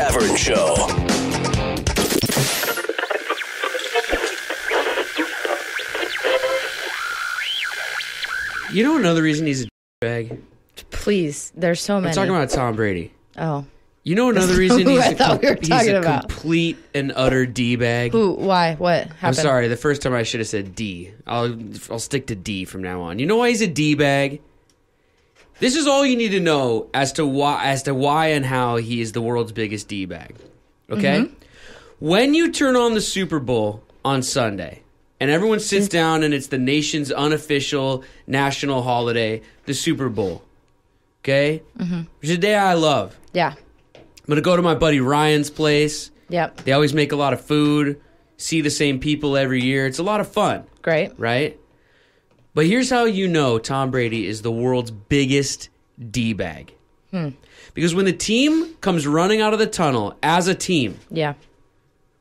Davern Show. You know another reason he's a bag? Please, there's so many. I'm talking about Tom Brady. Oh. You know another reason he's a about. complete and utter D-bag? Who? Why? What happened? I'm sorry. The first time I should have said D. I'll stick to D from now on. You know why he's a D-bag? This is all you need to know as to why and how he is the world's biggest D-bag. Okay? Mm-hmm. When you turn on the Super Bowl on Sunday and everyone sits down and it's the nation's unofficial national holiday, the Super Bowl. Okay? Mm-hmm. Which is a day I love. Yeah. I'm going to go to my buddy Ryan's place. Yep. They always make a lot of food, see the same people every year. It's a lot of fun. Great. Right? But here's how you know Tom Brady is the world's biggest D-bag. Because when the team comes running out of the tunnel as a team, yeah,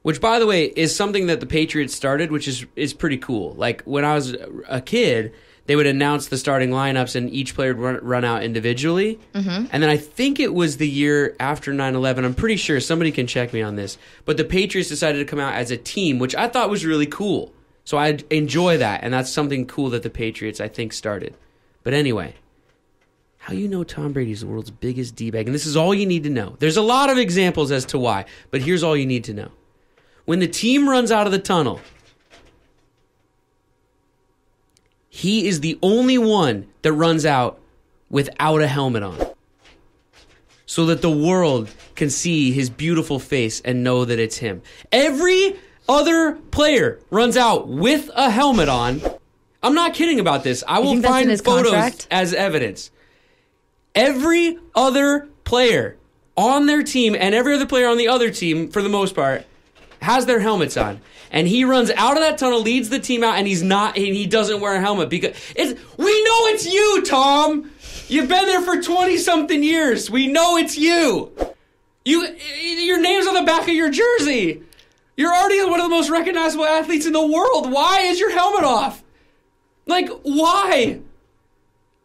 which, by the way, is something that the Patriots started, which is pretty cool. Like, when I was a kid, they would announce the starting lineups and each player would run out individually. Mm-hmm. And then I think it was the year after 9/11. I'm pretty sure. Somebody can check me on this. But the Patriots decided to come out as a team, which I thought was really cool. So I enjoy that. And that's something cool that the Patriots, I think, started. But anyway, how you know Tom Brady is the world's biggest D-bag? And this is all you need to know. There's a lot of examples as to why. But here's all you need to know. When the team runs out of the tunnel, he is the only one that runs out without a helmet on, so that the world can see his beautiful face and know that it's him. Every other player runs out with a helmet on. I'm not kidding about this. I will find photos contract as evidence. Every other player on their team and every other player on the other team, for the most part, has their helmets on. And he runs out of that tunnel, leads the team out, and he doesn't wear a helmet because we know it's you, Tom. You've been there for 20-something years. We know it's you. Your name's on the back of your jersey. You're already one of the most recognizable athletes in the world. Why is your helmet off? Like, why?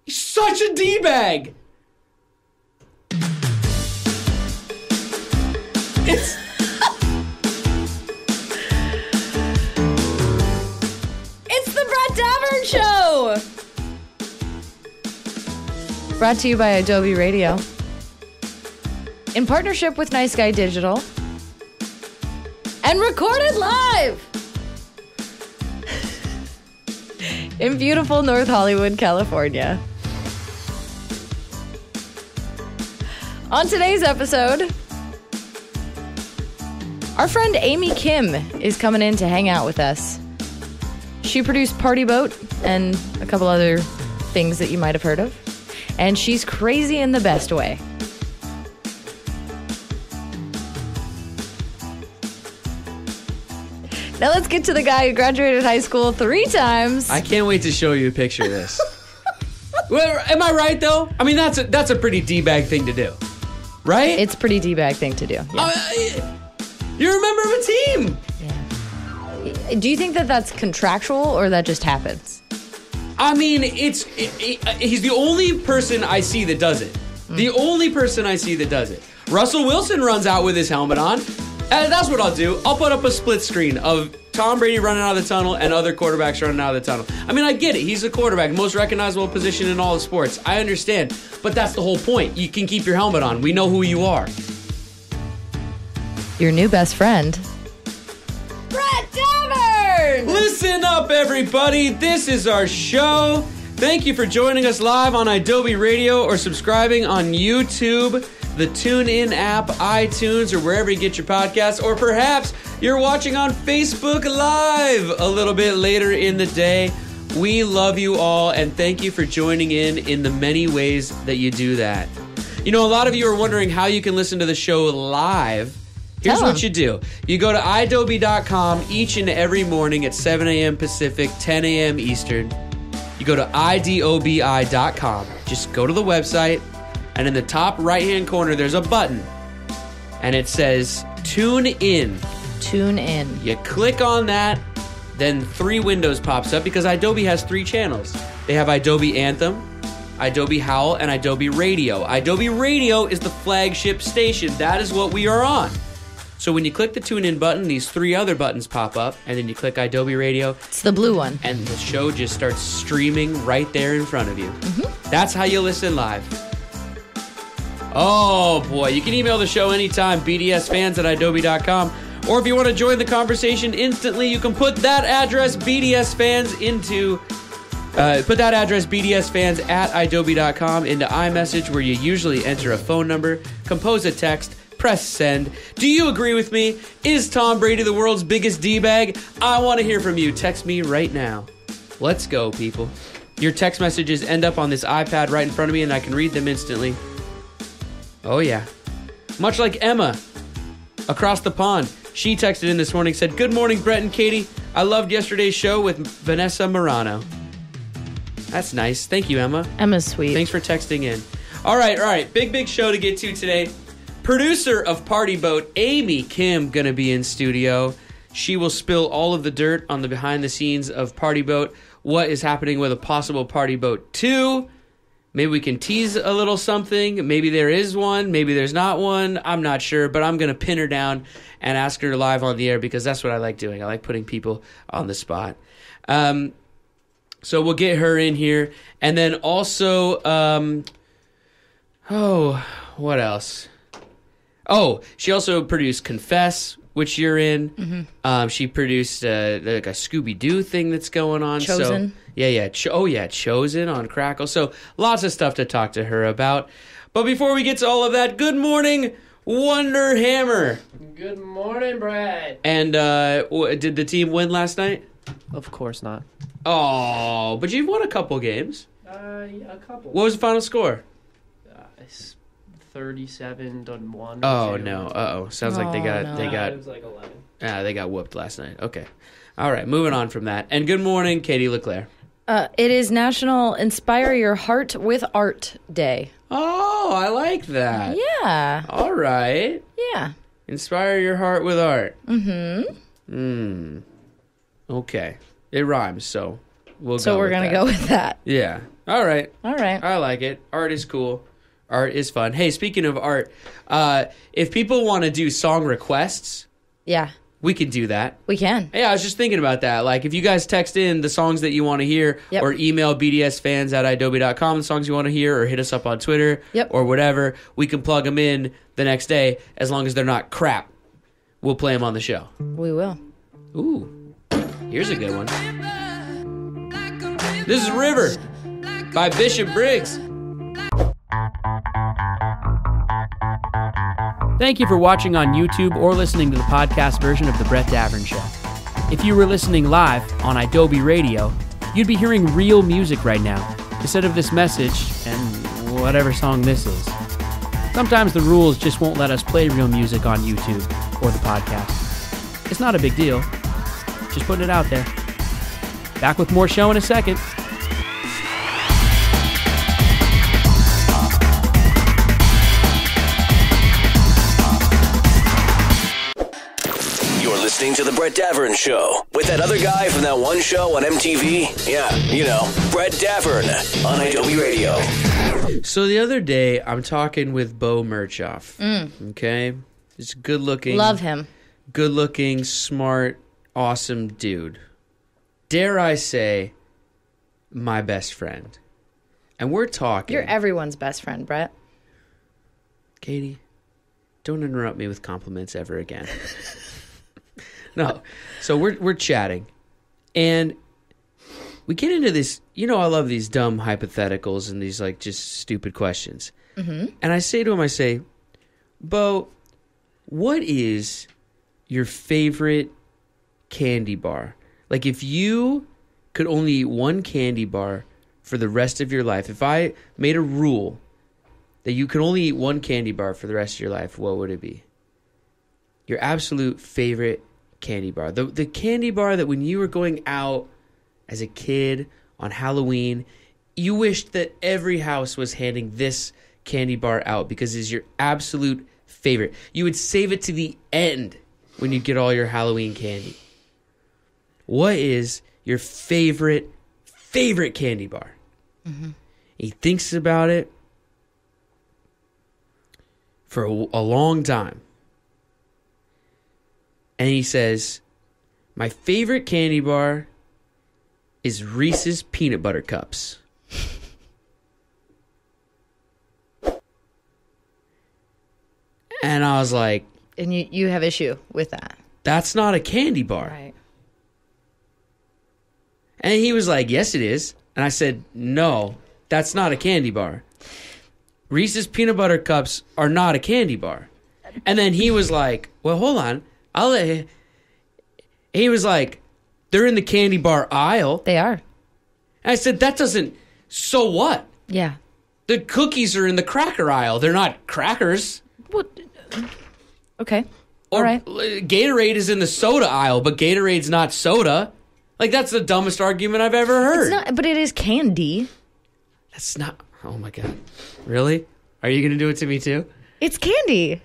You're such a D-bag. It's the Brett Davern Show! Brought to you by Adobe Radio. In partnership with Nice Guy Digital. And recorded live! In beautiful North Hollywood, California. On today's episode, our friend Amy Kim is coming in to hang out with us. She produced Party Boat and a couple other things that you might have heard of. And she's crazy in the best way. Now let's get to the guy who graduated high school 3 times. I can't wait to show you a picture of this. Well, am I right, though? I mean, that's a pretty D-bag thing to do. Right? It's a pretty D-bag thing to do. Yeah. You're a member of a team. Yeah. Do you think that that's contractual or that just happens? I mean, he's the only person I see that does it. The only person I see that does it. Russell Wilson runs out with his helmet on. And that's what I'll do. I'll put up a split screen of Tom Brady running out of the tunnel and other quarterbacks running out of the tunnel. I mean, I get it. He's a quarterback, most recognizable position in all of sports. I understand. But that's the whole point. You can keep your helmet on. We know who you are. Your new best friend, Brett Davern! Listen up, everybody. This is our show. Thank you for joining us live on Adobe Radio or subscribing on YouTube, the TuneIn app, iTunes, or wherever you get your podcasts. Or perhaps you're watching on Facebook Live a little bit later in the day. We love you all, and thank you for joining in the many ways that you do that. You know, a lot of you are wondering how you can listen to the show live. Here's what you do. You go to idobi.com each and every morning at 7 a.m. Pacific, 10 a.m. Eastern. You go to idobi.com. Just go to the website, and in the top right-hand corner, there's a button, and it says Tune In. Tune In. You click on that, then 3 windows pops up because Adobe has 3 channels. They have Adobe Anthem, Adobe Howl, and Adobe Radio. Adobe Radio is the flagship station. That is what we are on. So when you click the tune in button, these 3 other buttons pop up, and then you click Adobe Radio. It's the blue one. And the show just starts streaming right there in front of you. Mm-hmm. That's how you listen live. Oh, boy. You can email the show anytime, bdsfans@adobe.com. Or if you want to join the conversation instantly, you can put that address, BDSfans, BDSfans@adobe.com into iMessage, where you usually enter a phone number, compose a text, press send. Do you agree with me? Is Tom Brady the world's biggest D-bag? I want to hear from you. Text me right now. Let's go, people. Your text messages end up on this iPad right in front of me, and I can read them instantly. Oh, yeah. Much like Emma across the pond. She texted in this morning, said, "Good morning, Brett and Katie. I loved yesterday's show with Vanessa Morano." That's nice. Thank you, Emma. Emma's sweet. Thanks for texting in. All right. Big show to get to today. Producer of Party Boat, Amy Kim, gonna be in studio. She will spill all of the dirt on the behind the scenes of Party Boat. What is happening with a possible Party Boat 2? Maybe we can tease a little something. Maybe there is one. Maybe there's not one. I'm not sure, but I'm gonna pin her down and ask her live on the air because that's what I like doing. I like putting people on the spot. So we'll get her in here. And then also, what else? Oh, she also produced Confess, which you're in. Mm-hmm. She produced like a Scooby-Doo thing that's going on. Chosen. So, Chosen on Crackle. So lots of stuff to talk to her about. But before we get to all of that, good morning, Wonder Hammer. Good morning, Brad. And did the team win last night? Of course not. Oh, but you've won a couple games. Yeah, a couple. What was the final score? It's 37-1. Oh no! Sounds like they got. It was like 11. They got whooped last night. Okay, all right. Moving on from that. And good morning, Katie LeClaire. It is National Inspire Your Heart with Art Day. Oh, I like that. Yeah. All right. Yeah. Inspire your heart with art. Mm-hmm. Okay. It rhymes, so we're gonna go with that. Yeah. All right. I like it. Art is cool. Art is fun. Hey, speaking of art, if people want to do song requests, yeah, we can do that. We can. Yeah, I was just thinking about that. Like, if you guys text in the songs that you want to hear, or email bdsfans@adobe.com the songs you want to hear, or hit us up on Twitter, or whatever, we can plug them in the next day as long as they're not crap. We'll play them on the show. We will. Ooh. Here's a good one. This is River by Bishop Briggs. Thank you for watching on YouTube or listening to the podcast version of The Brett Davern Show. If you were listening live on Adobe Radio, you'd be hearing real music right now, instead of this message and whatever song this is. Sometimes the rules just won't let us play real music on YouTube or the podcast. It's not a big deal. Just putting it out there. Back with more show in a second. You're listening to The Brett Davern Show with that other guy from that one show on MTV. Yeah, you know, Brett Davern on Adobe Radio. So the other day, I'm talking with Bo Murchoff. Okay? He's good looking. Love him. Good looking, smart, awesome dude. Dare I say, my best friend. And we're talking. You're everyone's best friend, Brett. Katie, don't interrupt me with compliments ever again. No. So we're chatting. And we get into this, I love these dumb hypotheticals and these like just stupid questions. Mm-hmm. And I say to him, Bo, what is your favorite candy bar? Like, if you could only eat one candy bar for the rest of your life, if I made a rule that you could only eat one candy bar for the rest of your life, what would it be? Your absolute favorite candy bar. The candy bar that when you were going out as a kid on Halloween, you wished that every house was handing this candy bar out because it's your absolute favorite. You would save it to the end when you get all your Halloween candy. What is your favorite candy bar? Mm-hmm. He thinks about it for a long time. And he says, my favorite candy bar is Reese's Peanut Butter Cups. And I was like... And you have issue with that. That's not a candy bar. Right. And he was like, yes, it is. And I said, no, that's not a candy bar. Reese's Peanut Butter Cups are not a candy bar. And then he was like, well, hold on. He was like, they're in the candy bar aisle. They are. And I said, that doesn't... So what? Yeah. The cookies are in the cracker aisle. They're not crackers. What? Okay. Or all right. Gatorade is in the soda aisle, but Gatorade's not soda. Like, that's the dumbest argument I've ever heard. It's not, but it is candy. That's not... Oh, my God. Really? Are you going to do it to me, too? It's candy.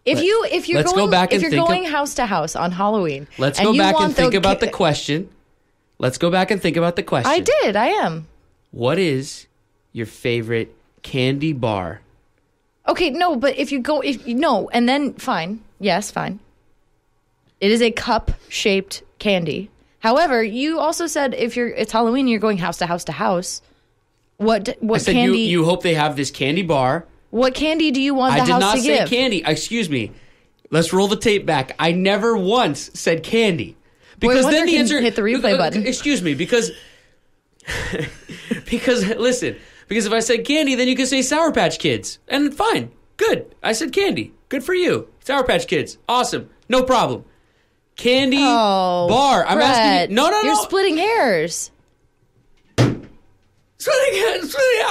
If you're going house to house on Halloween, let's go back and think about the question. Let's go back and think about the question. I did. I am. What is your favorite candy bar? Okay, no, but and then fine. Yes, fine. It is a cup-shaped candy. However, you also said it's Halloween, you're going house to house to house. What I said candy? You hope they have this candy bar. What candy do you want the house to give? I did not say candy. Excuse me. Let's roll the tape back. I never once said candy. Because then the answer... Hit the replay button. Excuse me, because listen, because if I said candy, then you could say Sour Patch Kids. And fine. Good. I said candy. Good for you. Sour Patch Kids. Awesome. No problem. Candy bar. I'm asking you. No. You're splitting hairs. I'm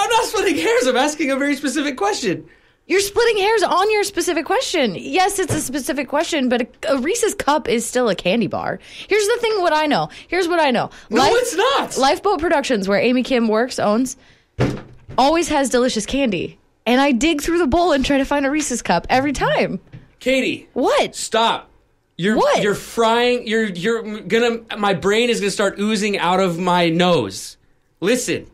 not splitting hairs. I'm asking a very specific question. You're splitting hairs on your specific question. Yes, it's a specific question, but a Reese's Cup is still a candy bar. Here's the thing, what I know. Here's what I know. No, it's not. Lifeboat Productions, where Amy Kim owns, always has delicious candy. And I dig through the bowl and try to find a Reese's Cup every time. Katie. What? Stop. You're frying. My brain is gonna start oozing out of my nose. Listen.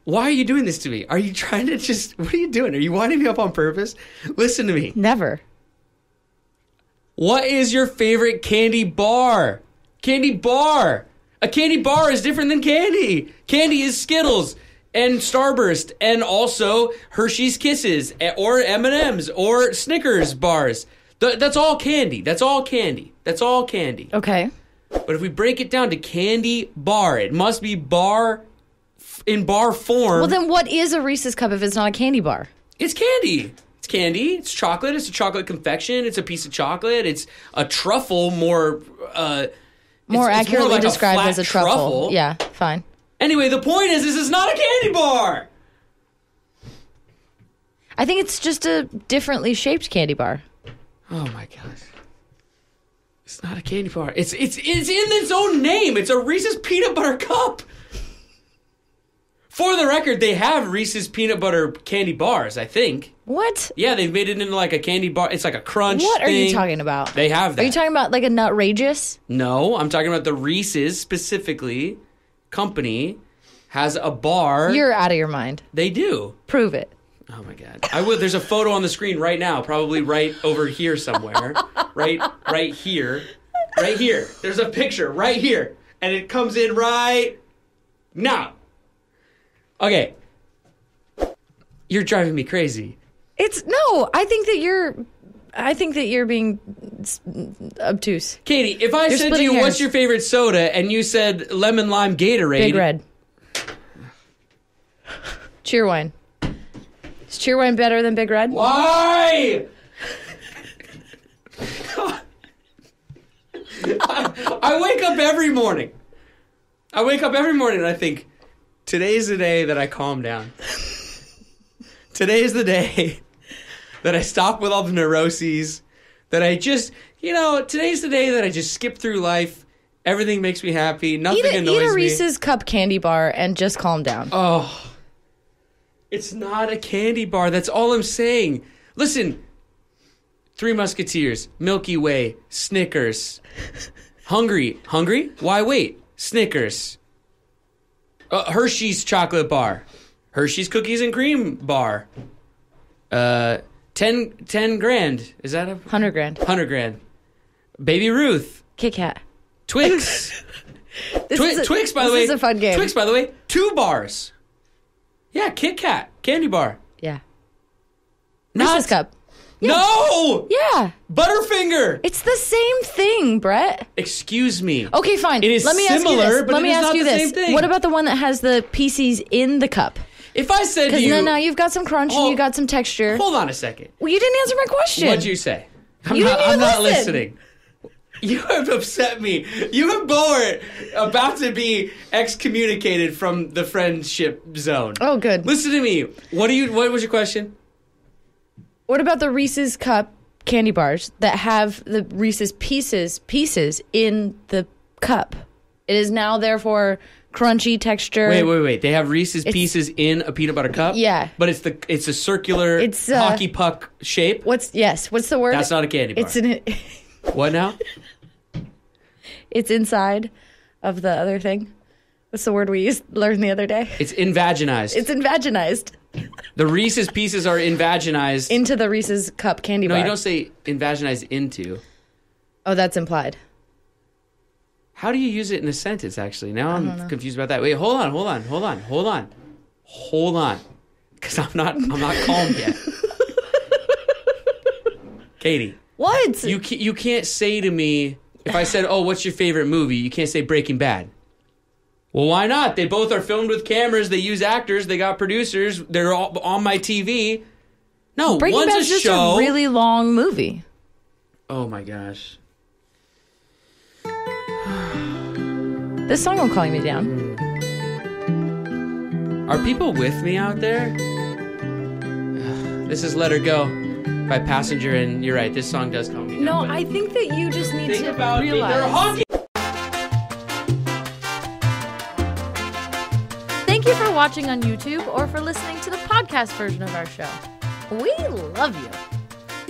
Why are you doing this to me? Are you trying to what are you doing? Are you winding me up on purpose? Listen to me. Never. What is your favorite candy bar? Candy bar. A candy bar is different than candy. Candy is Skittles and Starburst and also Hershey's Kisses or M&M's or Snickers bars. That's all candy. That's all candy. That's all candy. Okay. But if we break it down to candy bar, it must be bar in bar form. Well, then what is a Reese's Cup if it's not a candy bar? It's candy. It's candy. It's chocolate. It's a chocolate confection. It's a piece of chocolate. It's a truffle more accurately like described as a truffle. Yeah, fine. Anyway, the point is, this is not a candy bar. I think it's just a differently shaped candy bar. Oh my gosh. It's not a candy bar. It's in its own name. It's a Reese's Peanut Butter Cup. For the record, they have Reese's Peanut Butter candy bars, I think. What? Yeah, they've made it into like a candy bar. It's like a crunch What thing. are you talking about? They have that. Are you talking about like a Nutrageous? No, I'm talking about the Reese's specifically company has a bar. You're out of your mind. They do. Prove it. Oh my God. I would. There's a photo on the screen right now, probably right over here somewhere. right here. Right here. There's a picture right here. And it comes in right now. Okay. You're driving me crazy. I think that you're being obtuse. Katie, if I said to you, hairs. What's your favorite soda? And you said lemon lime Gatorade. Big Red. Cheerwine. Is Cheerwine better than Big Red? Why? I wake up every morning. And I think, today's the day that I calm down. Today's the day that I stop with all the neuroses. That I just, today's the day that I just skip through life. Everything makes me happy. Nothing annoys me. Eat a Reese's Cup candy bar and just calm down. Oh. It's not a candy bar. That's all I'm saying. Listen. Three Musketeers, Milky Way, Snickers, Hungry. Why wait? Snickers. Hershey's chocolate bar. Hershey's cookies and cream bar. 10 grand. Is that 100 grand. 100 grand. Baby Ruth. Kit Kat. Twix. Twix, by the way. This is a fun game. Twix, by the way. 2 bars. Yeah, Kit Kat. Candy bar. Yeah. Not- Reese's Cup. Yeah. No! Yeah. Butterfinger. It's the same thing, Brett. Excuse me. Okay, fine. It is Let me ask you similar, this. but Let it me is ask not you the this. same thing. What about the one that has the pieces in the cup? If I said to Because you... now you've got some crunch and you got some texture. Hold on a second. Well, you didn't answer my question. What'd you say? You didn't even I'm not listen. listening. You have upset me. You and Bo are about to be excommunicated from the friendship zone. Oh, good. Listen to me. What was your question? What about the Reese's Cup candy bars that have the Reese's pieces in the cup? It is now therefore crunchy texture. Wait. They have Reese's pieces in a peanut butter cup? Yeah. But it's a circular hockey puck shape? What's the word? That's not a candy bar. What now? It's inside of the other thing. What's the word we learned the other day? It's invaginized. It's invaginized. The Reese's pieces are invaginized. Into the Reese's Cup candy bar. No, you don't say invaginized into. Oh, that's implied. How do you use it in a sentence, actually? Now I'm confused about that. Wait, hold on. Because I'm not calm yet. Katie. What? You can't say to me, if I said, oh, what's your favorite movie? You can't say Breaking Bad. Well, why not? They both are filmed with cameras. They use actors. They got producers. They're all on my TV. No, Breaking one's Bad's a just show. a really long movie. Oh, my gosh. This song will calm me down. Are people with me out there? This is Let Her Go by Passenger, and you're right, this song does calm me down. No, but I think that you just need think to about me. realize. They're honking. Thank you for watching on YouTube or for listening to the podcast version of our show. We love you.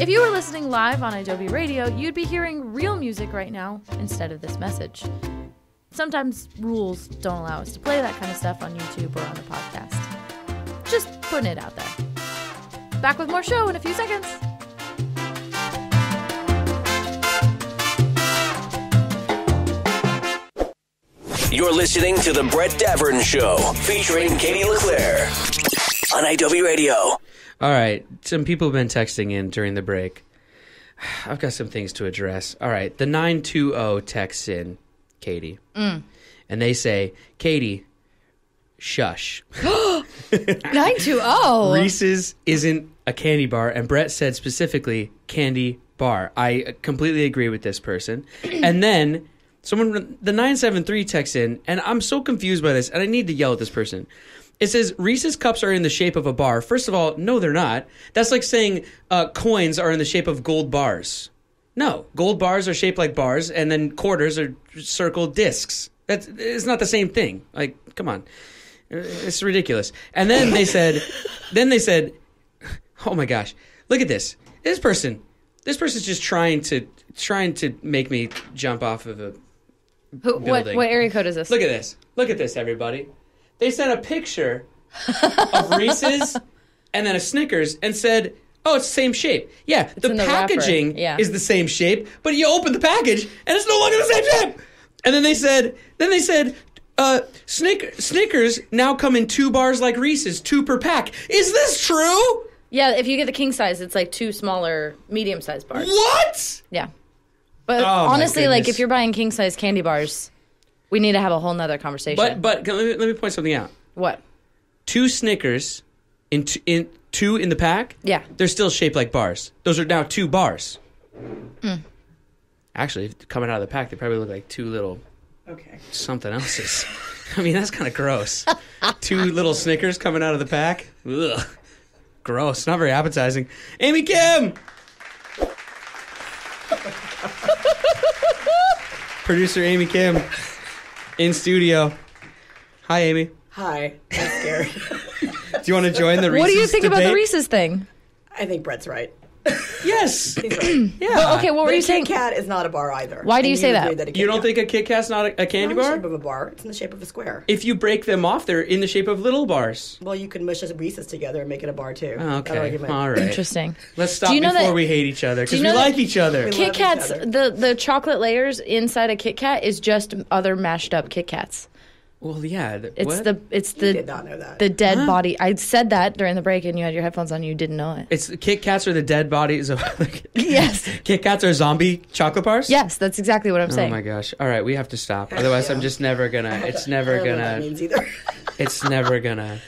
If you were listening live on Adobe Radio, you'd be hearing real music right now instead of this message. Sometimes rules don't allow us to play that kind of stuff on YouTube or on the podcast. Just putting it out there. Back with more show in a few seconds. You're listening to The Brett Davern Show, featuring Katie LeClaire on IW Radio. All right, some people have been texting in during the break. I've got some things to address. All right, the 920 texts in, Katie. And they say, Katie, shush. 920. Reese's isn't a candy bar, and Brett said specifically candy bar. I completely agree with this person. And then the 973 texts in, and I'm so confused by this, and I need to yell at this person. It says Reese's cups are in the shape of a bar. First of all, no, they're not. That's like saying coins are in the shape of gold bars. No, gold bars are shaped like bars, and then quarters are circled discs. It's not the same thing. Like, come on, it's ridiculous. And then they said, oh my gosh, look at this. This person's just trying to make me jump off of a building. What area code is this? Look at this. Look at this, everybody. They sent a picture of Reese's and then a Snickers and said, oh, it's the same shape. Yeah, the in the packaging wrapper. Yeah. is the same shape, but you open the package and it's no longer the same shape. And then they said, Snickers now come in 2 bars like Reese's, 2 per pack. Is this true? Yeah, if you get the king size, it's like 2 smaller, medium-sized bars. What? Yeah. But Oh, my honestly, like, goodness. if you're buying king-size candy bars, we need to have a whole nother conversation. But let me point something out. What? 2 Snickers in 2 in the pack. Yeah. They're still shaped like bars. Those are now 2 bars. Actually, coming out of the pack, they probably look like 2 little something else's. I mean, that's kind of gross. 2 little Snickers coming out of the pack. Ugh. Gross. Not very appetizing. Amy Kim! Producer Amy Kim in studio. Hi, Amy. Hi, I'm scared. Do you want to join the Reese's What do you think about the debate? Reese's thing? I think Brett's right. Yes. He's right. Yeah. Well, okay, what were But you a saying? Kit Kat is not a bar either. Why do And you say agree that? a Kit You don't Kat- think a Kit Kat's not a candy It's not in bar? the shape of a bar. It's in the shape of a square. If you break them off, they're in the shape of little bars. Well, you could mush Reese's together and make it a bar too. Oh, That okay. argument. All right. Interesting. Let's stop Do you know before that- we hate each other do because you we know like that- each other. We Kit love each Kats, other. the chocolate layers inside a Kit Kat is just other mashed up Kit Kats. Well, yeah. It's what? it's I did the not know that. the dead body. I said that during the break, and you had your headphones on. You didn't know it. It's Kit Kats are the dead bodies of. Yes. Kit Kats are zombie chocolate bars. Yes, that's exactly what I'm Oh saying. my gosh! All right, we have to stop. Otherwise, I'm just never gonna. It's never I don't know what that gonna. means either. It's never gonna.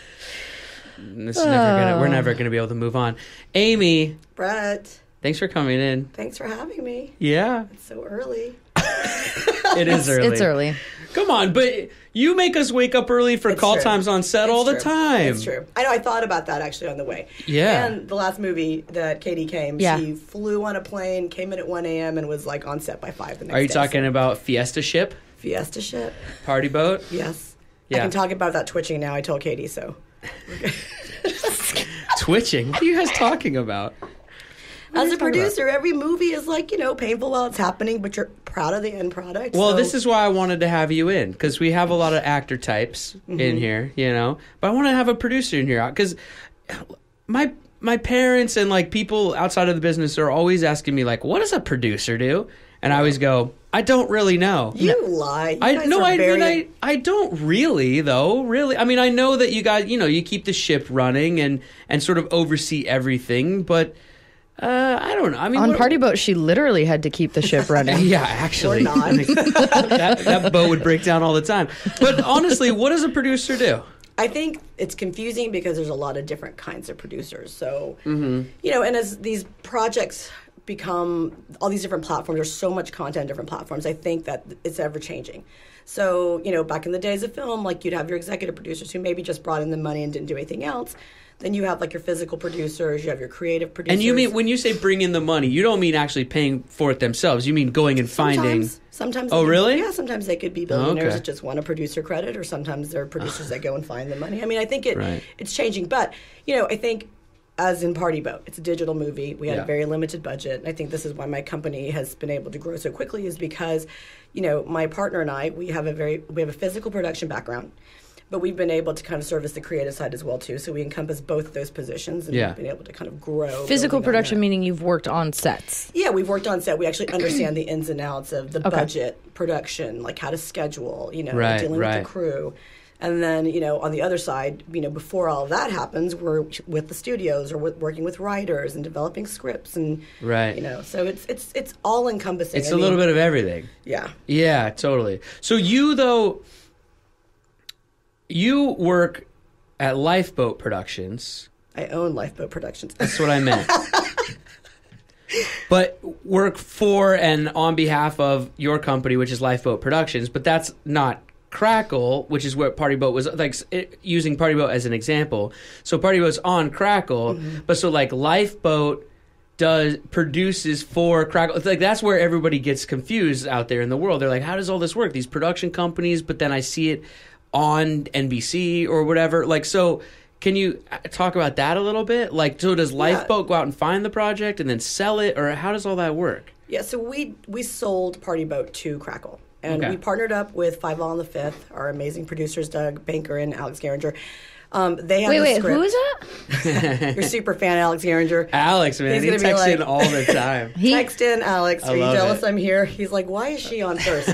It's never gonna. We're never gonna be able to move on. Amy, Brett, thanks for coming in. thanks for having me. Yeah, It's so early. it is early. It's early. Come on, but you make us wake up early for It's call true. times on set all the It's true. time. It's true. I know. I thought about that actually on the way. Yeah. And the last movie that Katie came, Yeah. she flew on a plane, came in at 1 a.m. and was like on set by 5 the next Are you day. talking about Fiesta Ship, Fiesta ship? party boat? Yes. Yeah. I can talk about that twitching now. I told Katie so. Twitching? What are you guys talking about? As a producer, every movie is like, painful while it's happening, but you're proud of the end product. Well, so- this is why I wanted to have you in, because we have a lot of actor types Mm-hmm. in here, But I want to have a producer in here, because my parents and like people outside of the business are always asking me like, what does a producer do? And I always go, I don't really know. You lie. You guys are very... I don't really though. Really, I mean, I know that you guys, you keep the ship running and sort of oversee everything, but I don't know. I mean, On Party Boat, she literally had to keep the ship running. yeah, actually, Or not. that boat would break down all the time. But honestly, what does a producer do? I think it's confusing because there's a lot of different kinds of producers. So, Mm-hmm. and as these projects become all these different platforms, there's so much content on different platforms. I think that it's ever changing. So, back in the days of film, like you'd have your executive producers who maybe just brought in the money and didn't do anything else. Then you have like your physical producers, you have your creative producers. And you mean when you say bring in the money, you don't mean actually paying for it themselves. You mean going and finding. Sometimes. Oh, they could- really? Yeah, sometimes they could be billionaires okay. that just want a producer credit, or sometimes they're producers that go and find the money. I mean, I think Right. it's changing, but I think as in Party Boat, it's a digital movie. We had Yeah. a very limited budget, and I think this is why my company has been able to grow so quickly. Is because, my partner and I, we have a physical production background. But we've been able to kind of service the creative side as well too. So we encompass both of those positions, and Yeah. we've been able to kind of grow. Physical building on production that. meaning you've worked on sets. Yeah, we've worked on set. We actually understand the ins and outs of the Okay. budget, production, like how to schedule, Right, dealing with right. the crew. And then, on the other side, before all of that happens, we're with the studios or working with writers and developing scripts and Right. so it's all encompassing. It's a little bit of everything. Yeah. Yeah, totally. So you work at Lifeboat Productions. I own Lifeboat Productions. That's what I meant. But work for and on behalf of your company, which is Lifeboat Productions. But that's not Crackle, which is where Party Boat was, like using Party Boat as an example. So Party Boat's on Crackle, but so like Lifeboat produces for Crackle. It's like that's where everybody gets confused out there in the world. They're like, how does all this work? These production companies, but then I see it on NBC or whatever. Like, so can you talk about that a little bit? Like, so does Lifeboat go out and find the project and then sell it, or how does all that work? Yeah, so we sold Party Boat to Crackle. And Okay. we partnered up with 5 on the 5th, our amazing producers, Doug Banker and Alex Garinger. They have Wait, the script. who is that? Your super fan, Alex Garinger. Alex, man, He's he gonna be texts in like- all the time. Text in, Alex. Are you love jealous it. I'm here? He's like, why is she on first?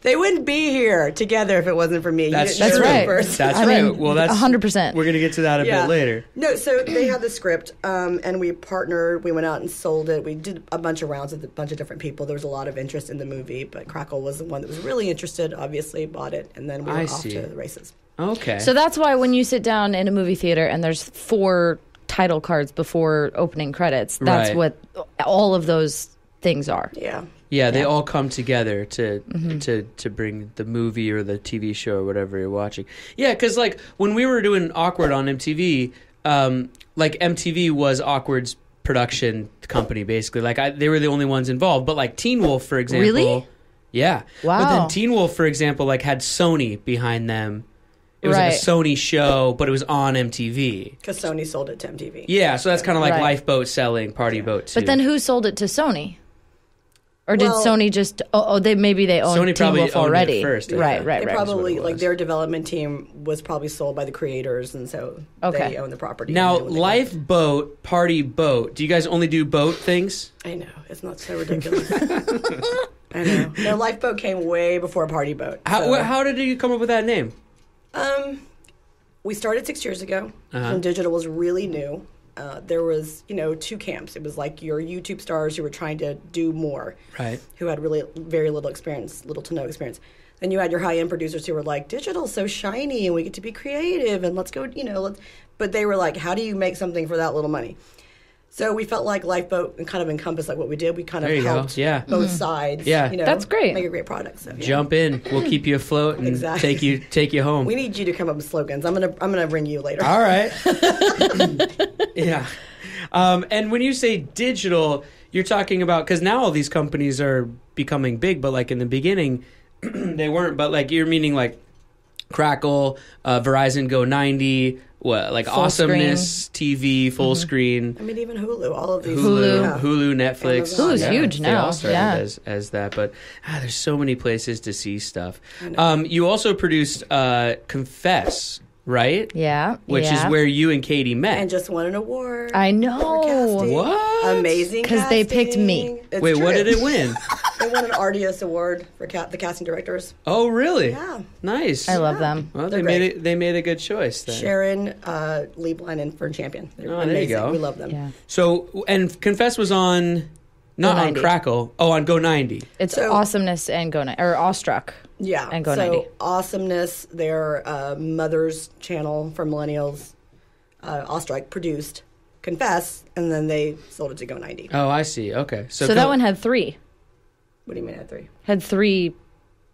They wouldn't be here together if it wasn't for me. You That's didn't true. know That's me right. First. That's I right. mean, Well, that's 100%. We're gonna get to that a bit later. No, so they had the script, and we partnered. We went out and sold it. We did a bunch of rounds with a bunch of different people. There was a lot of interest in the movie, but Crackle was the one that was really interested. Obviously, bought it, and then we were I off see. to the races. Okay. So that's why when you sit down in a movie theater and there's 4 title cards before opening credits, that's Right. what all of those things are. Yeah. Yeah, they all come together to bring the movie or the TV show or whatever you're watching. Yeah, because like when we were doing Awkward on MTV, like MTV was Awkward's production company basically. Like they were the only ones involved. But like Teen Wolf, for example, Really? yeah. Wow. But then Teen Wolf, for example, like had Sony behind them. it was like a Right. Sony show, but it was on MTV. Because Sony sold it to MTV. Yeah, so that's kind of like Right. Lifeboat selling Party Boat too. But then who sold it to Sony? Or did Well- Sony just? They owned Sony Teen probably Wolf owned it already. first, I Right, think. right, They right. probably, what it like, was. their development team was probably sold by the creators, and so Okay. they own the property. Now, and they own the- Lifeboat, Party Boat. Do you guys only do boat things? I know, it's not so ridiculous. I know. No, Lifeboat came way before Party Boat. so- How did you come up with that name? We started 6 years ago Uh-huh. when digital was really new. There was, two camps. It was like your YouTube stars who were trying to do more, Right. who had really very little experience, little to no experience. Then you had your high-end producers who were like, digital's so shiny and we get to be creative and let's go, but they were like, how do you make something for that little money? So we felt like Lifeboat kind of encompassed like what we did. We kind of There you go. helped Yeah. both sides. Yeah. That's great. Make a great product. So, yeah. Jump in. We'll keep you afloat and Exactly. take you home. We need you to come up with slogans. I'm gonna ring you later. All right. Yeah. And when you say digital, you're talking about, because now all these companies are becoming big, but like in the beginning, they weren't. But like you're meaning like Crackle, Verizon Go 90, what, like Full Awesomeness TV, full screen. I mean, even Hulu, all of these. Hulu, Yeah. Hulu, Netflix. Amazon. Hulu's huge They now, all started yeah. as that, but there's so many places to see stuff. You also produced Confess, right? Yeah. Which is yeah. where you and Katie met. And just won an award. I for know. casting. What? Amazing. 'Cause they picked me. casting. It's Wait, what true. did it win? They won an Artios award for the casting directors. Oh, really? Yeah. Nice. I love them. Well, They're they made great. it. They made a good choice then. Sharon, Lieblein, and Fern Champion. They're Oh, there you amazing. go. We love them. Yeah. So, and Confess was on, not on 90. Crackle. Oh, on Go 90. It's So- Awesomeness and Go 90, or Awestruck. Yeah. And Go so 90. Awesomeness, their mother's channel for millennials, Awestruck produced Confess, and then they sold it to Go 90. Oh, I see. Okay. So that one had three. What do you mean at 3? Had three.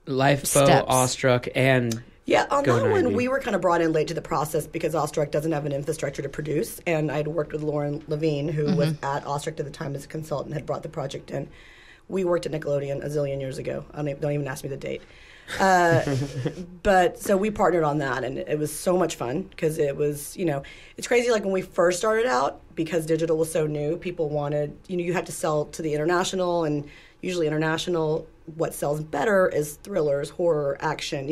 Lifeboat, steps. Awestruck, and Yeah, on Go that 90. one, we were kind of brought in late to the process because Awestruck doesn't have an infrastructure to produce. And I'd worked with Lauren Levine, who was at Awestruck at the time as a consultant, had brought the project in. We worked at Nickelodeon a zillion years ago. Don't even ask me the date. But so we partnered on that, and it was so much fun because it was, it's crazy. Like when we first started out, because digital was so new, people wanted, you had to sell to the international, and usually international, what sells better is thrillers, horror, action,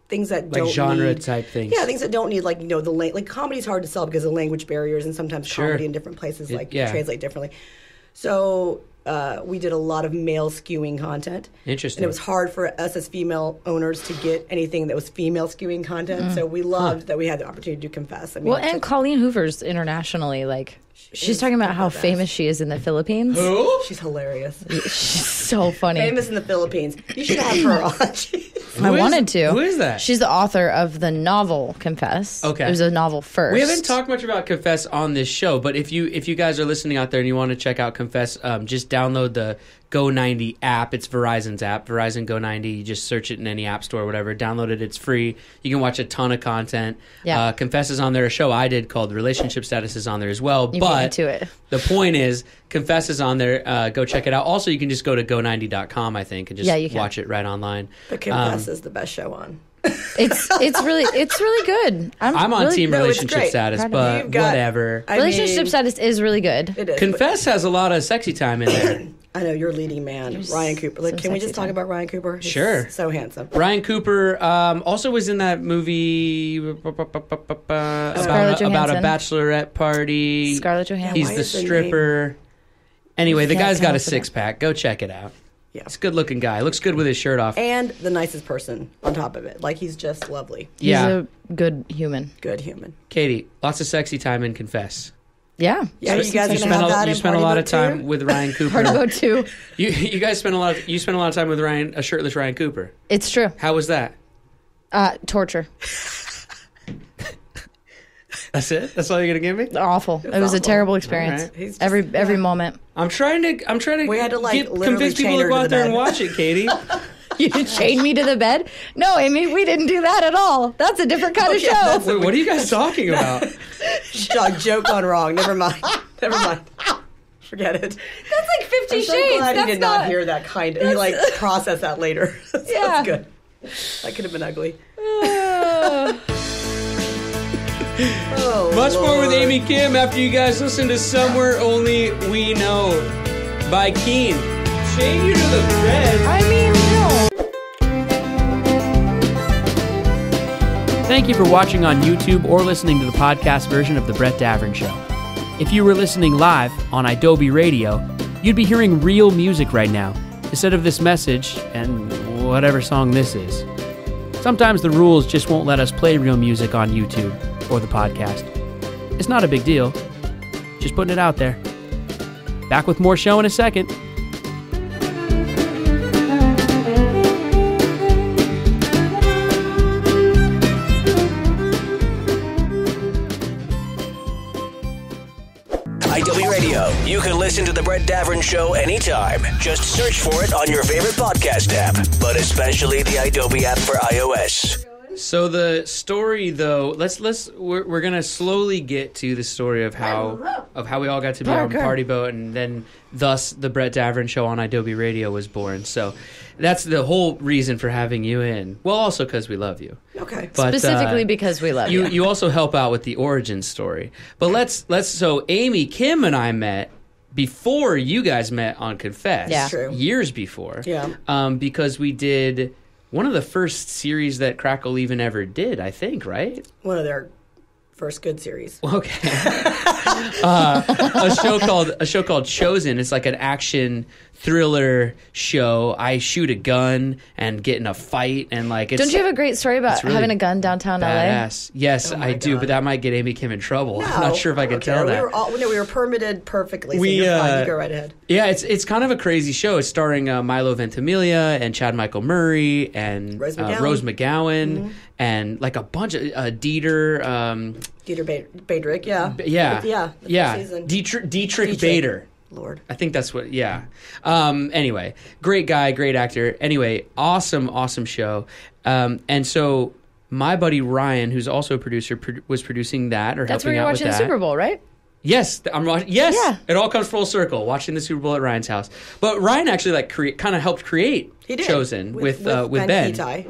things that like don't genre need, type things. Yeah, things that don't need like comedy's hard to sell because of language barriers, and sometimes Sure. comedy in different places yeah. translate differently. So we did a lot of male skewing content. Interesting. And it was hard for us as female owners to get anything that was female skewing content. So we loved that we had the opportunity to confess. I mean, Well, and Colleen Hoover's internationally, like, she's talking about how famous she is in the Philippines. Who? she's hilarious. She's so funny. Famous in the Philippines. You should have her on. I wanted to. Who is that? She's the author of the novel Confess. Okay. It was a novel first. We haven't talked much about Confess on this show, but if you guys are listening out there and you want to check out Confess, just download the Go 90 app. It's Verizon's app, Verizon Go 90. You just search it in any app store or whatever. Download it. It's free. You can watch a ton of content. Yeah. Confess is on there. A show I did called Relationship Status is on there as well. You but beat me to it. the point is, Confess is on there. Go check it out. Also, you can just go to go90.com, I think, and just you can. watch it right online. But Confess is the best show on. It's really good. I'm on really, team no, it's relationship great. status, Proud of but You've got- whatever. I Relationship mean, status is really good. It is. Confess has a lot of sexy time in there. I know you're leading man, Ryan Cooper. Like, so can we sexy just talk time. about Ryan Cooper? He's Sure. so handsome. Ryan Cooper also was in that movie about a Johansson. bachelorette party. Scarlett Johansson. He's Why the is the stripper. Anyway, the Can't guy's got a pronounce it. six-pack. Go check it out. Yeah. He's a good-looking guy. Looks good with his shirt off. And the nicest person on top of it. Like, he's just lovely. He's Yeah. a good human. Good human. Katie, lots of sexy time in Confess. Yeah. Yeah, you guys You gonna have that you in spent a Party lot Boat of time too? with Ryan Cooper. Hard to go to. You guys spent a lot of time with a shirtless Ryan Cooper. It's true. How was that? Torture. That's it? That's all you're gonna give me? Awful. It was a awful. terrible experience. All right. He's just- Every moment. I'm trying to We had to, like, literally convince people chain to her go to out the there and bed. watch it, Katie. You chained me to the bed? No, Amy, we didn't do that at all. That's a different kind of Okay, show. that's- Wait, what are you guys talking about? Joke gone wrong. Never mind. Never mind. Forget it. That's like 50 I'm so Shades. glad he That's did not hear that kind of. He, like, processed that later. So Yeah. That's good. That could have been ugly. Oh, Much more with Lord. Amy Kim after you guys listen to Somewhere Only We Know by Keen. Chain you to the bed. I mean, no. Thank you for watching on YouTube or listening to the podcast version of The Brett Davern Show. If you were listening live on Adobe Radio, you'd be hearing real music right now, instead of this message and whatever song this is. Sometimes the rules just won't let us play real music on YouTube or the podcast. It's not a big deal. Just putting it out there. Back with more show in a second. IW Radio. You can listen to The Brett Davern Show anytime. Just search for it on your favorite podcast app, but especially the Adobe app for iOS. So the story, though, we're gonna slowly get to the story of how we all got to be on Party Boat, and then thus the Brett Davern Show on Adobe Radio was born. So that's the whole reason for having you in. Well, also because we love you. Okay. But, Specifically because we love you. You also help out with the origin story. But let's so Amy, Kim, and I met before you guys met on Confess. Yeah. True. Years before. Yeah. Because we did one of the first series that Crackle even ever did, I think, right? One of their first good series. Okay. A show called Chosen. It's like an action thriller show. I shoot a gun and get in a fight, and like it's. Don't you have a great story about really having a gun downtown LA? badass. Yes, Oh my I do, God. but that might get Amy Kim in trouble. No, I'm not sure if I can tell that. We were permitted perfectly, so We, you're fine. You go right ahead. Yeah, it's kind of a crazy show. It's starring Milo Ventimiglia and Chad Michael Murray and Rose McGowan. Rose McGowan and like a bunch of Dieter. Dieter Badrick, yeah. Yeah, Yeah. the yeah. first season. Dietrich Bader. Lord. I think that's what. Yeah. Anyway, great guy, great actor. Anyway, awesome show. And so my buddy Ryan, who's also a producer, was producing that or That's where helping you're out with watching the that. Super Bowl, right? Yes, I'm watching. Yes, Yeah. it all comes full circle. Watching the Super Bowl at Ryan's house, but Ryan actually kind of helped create He did. Chosen with Ben. Hitai.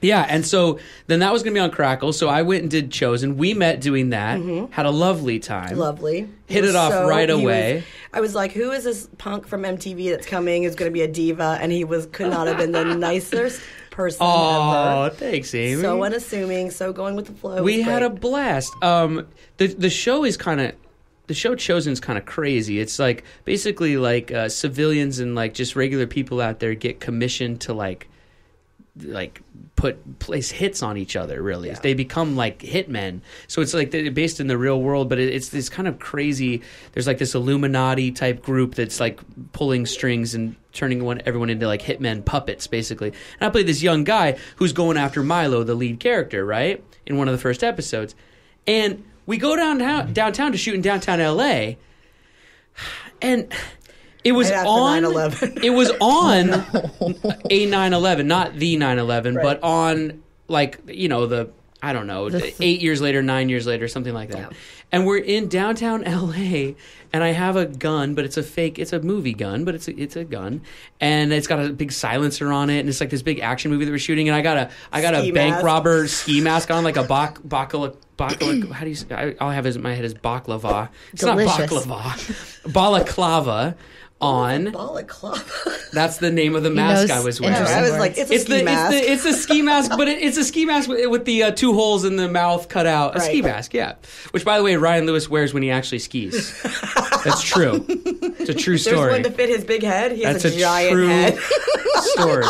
Yeah, and so then that was going to be on Crackle. So I went and did Chosen. We met doing that. Had a lovely time. Lovely. Hit He it was off right he was- away. I was like, who is this punk from MTV that's coming, who's going to be a diva? And he could not have been the nicest person Oh, ever. thanks, Amy. So unassuming, so going with the flow. It We was had a great. blast. The show is kind of. The show Chosen's kind of crazy. It's like basically like civilians and like just regular people out there get commissioned to like place hits on each other. Really, Yeah. they become like hitmen. So it's like they're based in the real world, but it's this kind of crazy. There's like this Illuminati type group that's like pulling strings and turning everyone into like hitmen puppets, basically. And I played this young guy who's going after Milo, the lead character, right, in one of the first episodes, and we go downtown to shoot in downtown LA, and it was Right after on 9/11. It was on a 9/11, not the 9/11, Right. but on like the I don't know, 8 years later, 9 years later, something like that. Yeah. And we're in downtown LA, and I have a gun, but it's a movie gun, but it's a gun, and it's got a big silencer on it, and it's like this big action movie that we're shooting, and I got a Ski bank mask. robber ski mask on, like a baklava. How do you say? All I have in my head is baklava. It's Delicious. not baklava. Balaclava on. Balaclava. That's the name of the mask knows I was wearing. interesting I was words. like, it's a ski mask. It's a ski mask, but it's a ski mask with the 2 holes in the mouth cut out. A ski Right. mask, yeah. Which, by the way, Ryan Lewis wears when he actually skis. That's true. It's a true There's story. one to fit his big head. He has That's a giant true head. story.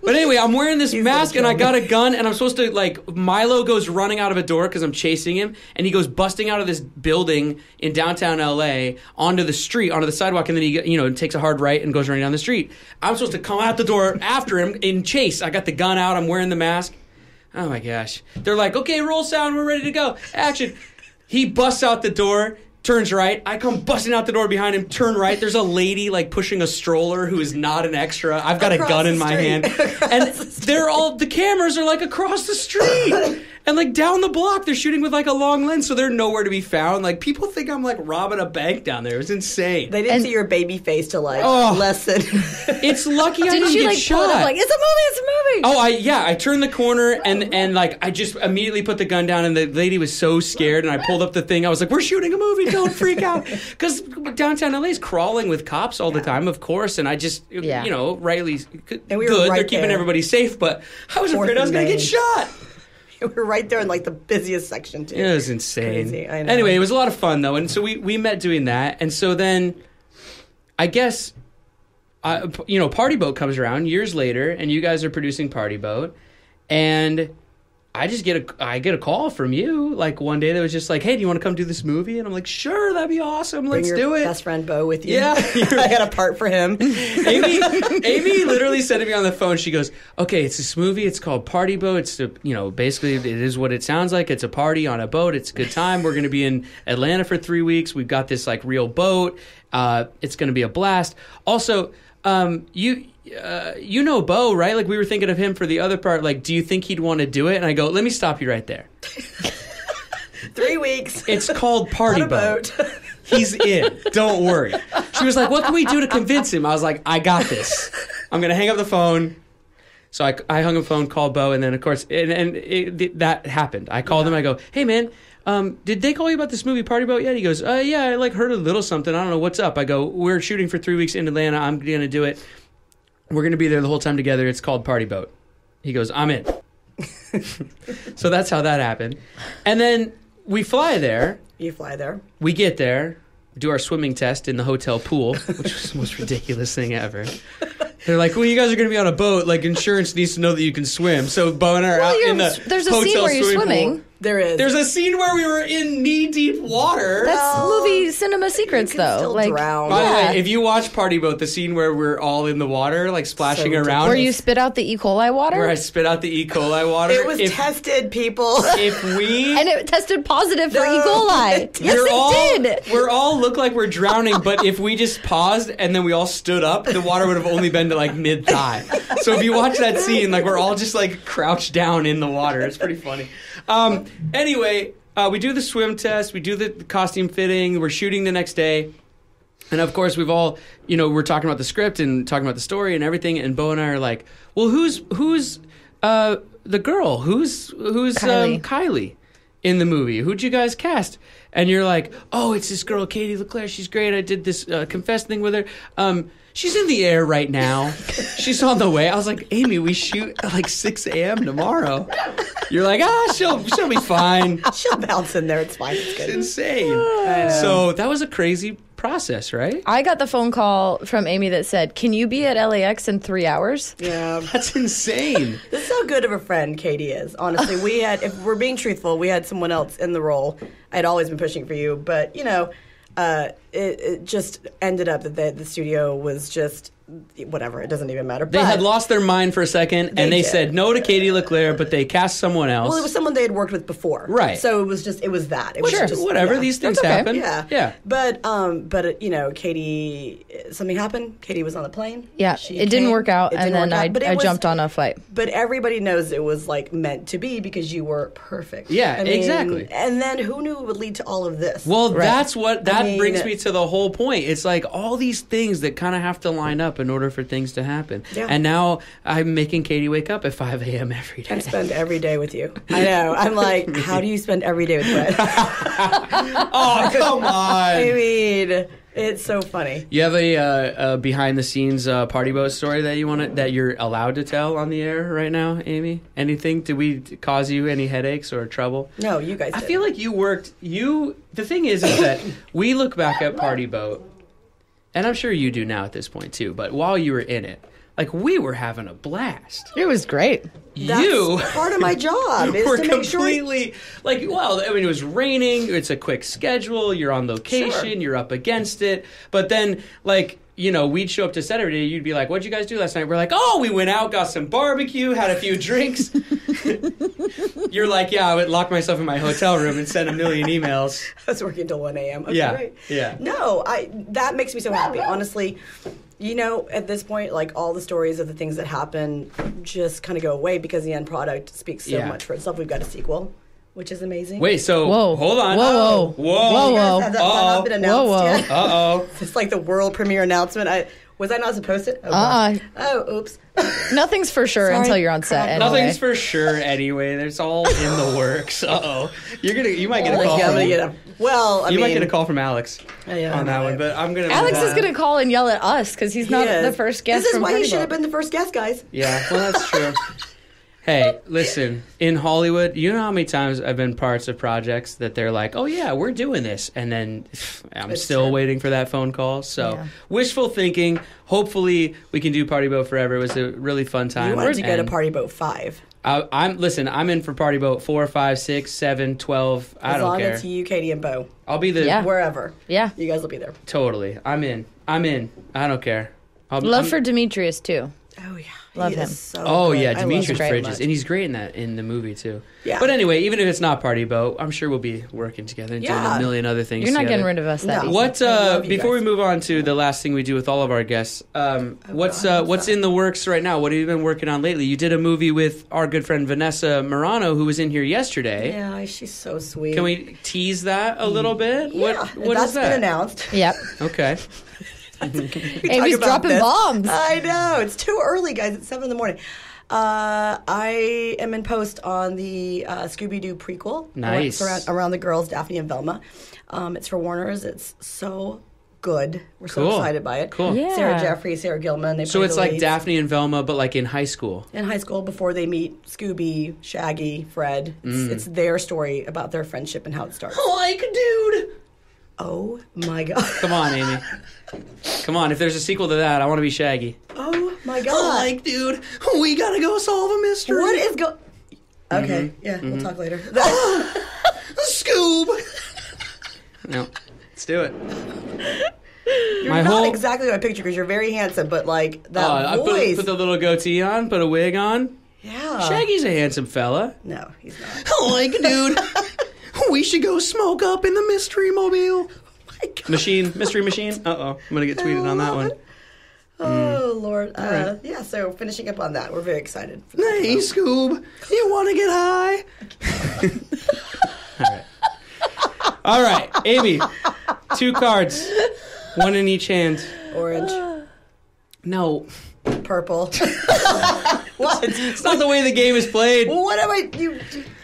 But anyway, I'm wearing this mask gonna and I got a gun and I'm supposed to Milo goes running out of a door because I'm chasing him and he goes busting out of this building in downtown LA onto the street, onto the sidewalk, and then he takes a hard right and goes running down the street. I'm supposed to come out the door after him in chase. I got the gun out. I'm wearing the mask. Oh my gosh. They're like, okay, roll sound. We're ready to go. Action. He busts out the door. Turns right. I come busting out the door behind him. Turn right. There's a lady pushing a stroller who is not an extra. I've got Across a gun the in my street. hand, and the cameras are across the street and down the block. They're shooting with a long lens, so they're nowhere to be found. People think I'm robbing a bank down there. It was insane. They didn't see your baby face to lessen. It's lucky I Didn't didn't you get pull it shot. up it's a movie, it's a movie. Oh, I turned the corner and like I just immediately put the gun down, and the lady was so scared, and I pulled up the thing. I was like, "We're shooting a movie! Don't freak out!" Because downtown LA is crawling with cops all the time, of course. And I just, rightly And we were good. right They're keeping there. everybody safe, but I was afraid I was going to get shot. We were right there in like the busiest section too. It was insane. Crazy, I know. Anyway, it was a lot of fun though, and so we met doing that, and so then I guess. Party Boat comes around years later, and you guys are producing Party Boat, and I get a call from you like one day that was just like, "Hey, do you want to come do this movie?" And I'm like, "Sure, that'd be awesome. Let's Bring your do it." best friend Bo with you. Yeah. I got a part for him. Amy literally said to me on the phone, she goes, "Okay, it's this movie. It's called Party Boat. It's basically it is what it sounds like. It's a party on a boat. It's a good time. We're going to be in Atlanta for 3 weeks. We've got this like real boat. It's going to be a blast. Also." You know Bo, right? Like we were thinking of him for the other part. Like, do you think he'd want to do it? And I go, let me stop you right there. 3 weeks. It's called Party On a Boat. boat. He's in. Don't worry. She was like, what can we do to convince him? I was like, I got this. I'm going to hang up the phone. So I hung up the phone, called Bo, and then, of course, that happened. I called him. I go, hey, man, did they call you about this movie Party Boat yet? He goes, yeah, I like heard a little something. I don't know what's up. I go, we're shooting for 3 weeks in Atlanta. I'm going to do it. We're going to be there the whole time together. It's called Party Boat. He goes, I'm in. So that's how that happened. And then we fly there. You fly there. We get there, do our swimming test in the hotel pool, which was the most ridiculous thing ever. They're like, well, you guys are going to be on a boat. Like, insurance needs to know that you can swim. So Bo and I are out in the there's a hotel scene where you're swimming swimming. pool. There is. There's a scene where we were in knee-deep water. That's movie cinema secrets, you can though. still Like, drown. By the yeah. way, if you watch Party Boat, the scene where we're all in the water, like splashing So around. where you spit out the E. coli water, Where I spit out the E. coli water. It was tested, people. If we... and it tested positive for E. No. coli. Yes, it did. We're all look like we're drowning, but if we just paused and then we all stood up, the water would have only been to like mid-thigh. So if you watch that scene, like we're all just like crouched down in the water. It's pretty funny. Anyway, we do the swim test. We do the costume fitting. We're shooting the next day. And of course, we've all, we're talking about the script and talking about the story and everything. And Bo and I are like, well, who's the girl? Who's Kylie in the movie? Who'd you guys cast? And you're like, oh, it's this girl, Katie LeClaire. She's great. I did this confess thing with her. She's in the air right now. She's on the way. I was like, Amy, we shoot at like 6 a.m. tomorrow. You're like, she'll be fine. She'll bounce in there. It's fine. It's It's good. insane. So that was a crazy process, right? I got the phone call from Amy that said, can you be at LAX in 3 hours? Yeah. That's insane. This is how good of a friend Katie is. Honestly, we had, if we're being truthful, we had someone else in the role. I'd always been pushing for you, but it just ended up that the studio was just whatever. It doesn't even matter. They had lost their mind for a second, and they did. said no to Katie LeClaire, but they cast someone else. Well, it was someone they had worked with before, Right. So it was that. It was Sure, just, whatever. yeah. These things That's okay. happen. Yeah, Yeah. But Katie, something happened. Katie was on the plane. Yeah, She it didn't came. work out, It and didn't then work out, but it I was- jumped on a flight. But everybody knows it was like meant to be because you were perfect. Yeah, I mean, exactly. And then who knew it would lead to all of this? Well, Right. that's what that mean- brings me to the whole point. It's like all these things that kind of have to line up in order for things to happen. Yeah. And now I'm making Katie wake up at 5 a.m. every day. and spend every day with you. I know. I'm like, how do you spend every day with Brett? Oh, come I on! mean, it's so funny. You have a behind the scenes Party Boat story that you're allowed to tell on the air right now, Amy? Anything? Did we cause you any headaches or trouble? No, you guys I did. feel like the thing is that we look back at Party Boat, and I'm sure you do now at this point too, but while you were in it, like we were having a blast. It was great. That's part of my job is We're to make sure. completely it was raining, it's a quick schedule, you're on location, Sure. you're up against it, but then we'd show up to set every day, you'd be like, what'd you guys do last night? We're like, oh, we went out, got some barbecue, had a few drinks. You're like, yeah, I would lock myself in my hotel room and send a million emails. I was working till 1 a.m. Okay, Yeah, great. yeah. No, that makes me so happy. Honestly, at this point, like all the stories of the things that happen just kind of go away because the end product speaks so Yeah. much for itself. We've got a sequel, which is amazing. Wait, so Whoa. hold on. Whoa, whoa. Whoa. Whoa, whoa. Has that not been announced Whoa, whoa. yet? Uh-oh. It's like the world premiere announcement. Was I not supposed to? Oh, oh oops. Nothing's for sure Sorry. until you're on set. Anyway. Nothing's for sure anyway. There's all in the works. Uh-oh. You might get a call. You might get a call from Alex Yeah, on that one, but I'm going to Alex is going to call and yell at us because he's not the first guest. This is from why he Party should have Boat. been the first guest, guys. Yeah, well, that's true. Hey, listen, in Hollywood, you know how many times I've been parts of projects that they're like, oh, yeah, we're doing this. And then I'm still waiting for that phone call. So wishful thinking. Hopefully we can do Party Boat forever. It was a really fun time. You wanted to go to Party Boat 5. I'm in for Party Boat 4, 5, 6, 7, 12. I don't care. As long as you, Katie, and Bo. I'll be the wherever. Yeah. You guys will be there. Totally. I'm in. I don't care. Love for Demetrius, too. Oh, yeah. Love He him. is so Oh good. yeah, I love Demetrius him so Bridges, much. and he's great in the movie too. Yeah. But anyway, even if it's not Party Boat, I'm sure we'll be working together and doing a million other things. You're not together. getting rid of us that easy. What? I love you Before guys. we move on to the last thing we do with all of our guests, what's in the works right now? What have you been working on lately? You did a movie with our good friend Vanessa Morano, who was in here yesterday. Yeah, she's so sweet. Can we tease that a little bit? Yeah, What that's is that? been announced. Yep. Okay. Amy's dropping bombs. I know. It's too early, guys. It's 7 in the morning. I am in post on the Scooby-Doo prequel. Nice. Around the girls, Daphne and Velma. It's for Warner's. It's so good. We're so Cool. excited by it. Cool. Yeah. Sarah Jeffrey, Sarah Gilman. So it's like Daphne and Velma, but like in high school. in high school before they meet Scooby, Shaggy, Fred. It's their story about their friendship and how it starts. Like, dude. Oh my god. Come on, Amy. Come on. If there's a sequel to that, I want to be Shaggy. Oh my god. Dude, we gotta go solve a mystery. What is going? Okay, yeah, we'll talk later. Scoob? No, let's do it. You're not exactly what I picture because you're very handsome, but like that I voice. put the little goatee on, put a wig on. Yeah. Shaggy's a handsome fella. No, he's not. Like, dude, we should go smoke up in the mystery mobile. Mystery machine. Uh-oh, I'm gonna get tweeted on that one. Oh Lord. right. Yeah. So finishing up on that, we're very excited. For that Hey, Scoob, you want to get high? All right, Amy, 2 cards, 1 in each hand. Orange, No, purple. What? it's not the way the game is played. What am I? You.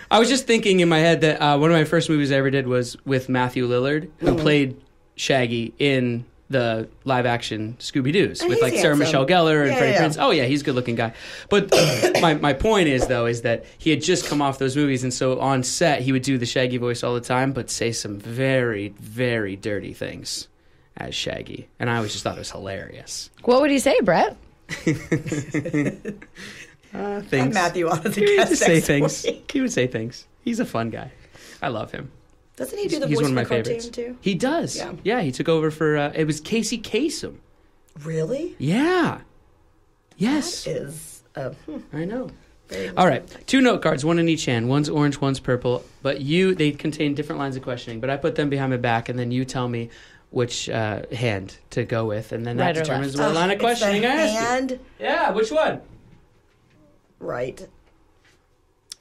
I was just thinking in my head that one of my first movies I ever did was with Matthew Lillard, who played Shaggy in the live-action Scooby-Doos with like he's Sarah handsome. Michelle Gellar and Yeah, Freddie yeah. Prinze. Oh yeah, he's a good-looking guy. But my point is though is that he had just come off those movies, and so on set he would do the Shaggy voice all the time, but say some very, very dirty things as Shaggy, and I always just thought it was hilarious. What would he say, Brett? Things. Matthew on as a He would guest just say next things. week. He would say things. He's a fun guy. I love him. Doesn't he do the He's voice one of for my the cartoon favorites. too? He does. Yeah, he took over for it was Casey Kasem. Really? Yeah. Yes. That is. I know. All right. 2 note cards, 1 in each hand. One's orange, one's purple. But they contain different lines of questioning. But I put them behind my back, and then you tell me which hand to go with, and then that Right or determines left? what line of questioning I ask you. And Yeah, which one? right.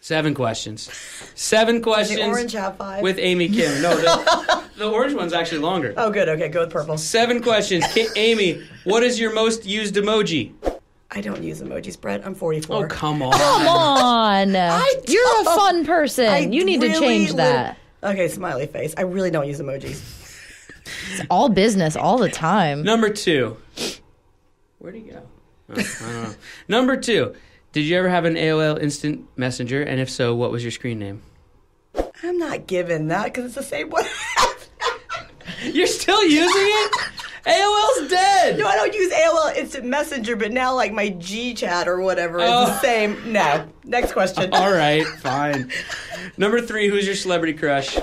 7 questions. 7 questions. The orange have 5. with Amy Kim. No, the orange one's actually longer. Oh, good. Okay, go with purple. 7 questions. Amy, what is your most used emoji? I don't use emojis, Brett. I'm 44. Oh, come on. Come on. You're a don't. fun person. You need to really change that. Okay, smiley face. I really don't use emojis. It's all business all the time. Number 2. Where'd he go? Oh, I don't know. Number 2. Did you ever have an AOL Instant Messenger? And if so, what was your screen name? I'm not giving that because it's the same one. You're still using it? AOL's dead. No, I don't use AOL Instant Messenger, but now like my G-Chat or whatever is the same. No. Next question. All right, fine. Number 3, who's your celebrity crush?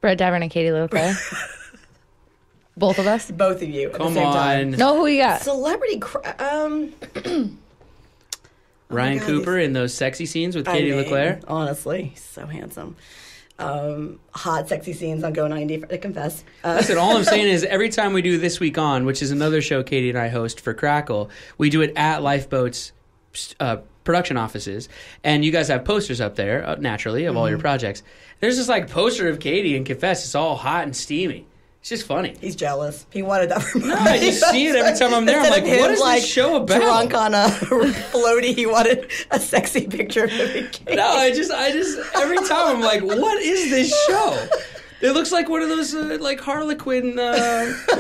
Brett Davern and Katie Leclerc. Both of us? Both of you at the Come same time. on. No, who you got? Celebrity Ryan God, Cooper in those sexy scenes with I Katie mean, Leclerc? Honestly, he's so handsome. Hot, sexy scenes on Go 90, to confess. Listen, all I'm saying is every time we do This Week On, which is another show Katie and I host for Crackle, we do it at Lifeboat's production offices, and you guys have posters up there, naturally, of all your projects. There's this like poster of Katie, and confess, it's all hot and steamy. It's just funny. He's jealous. He wanted that for me. I just see it every time I'm there. I'm like, what is this show about? Drunk on a floaty, he wanted a sexy picture of him in case. No, I just every time I'm like, what is this show? It looks like one of those like Harlequin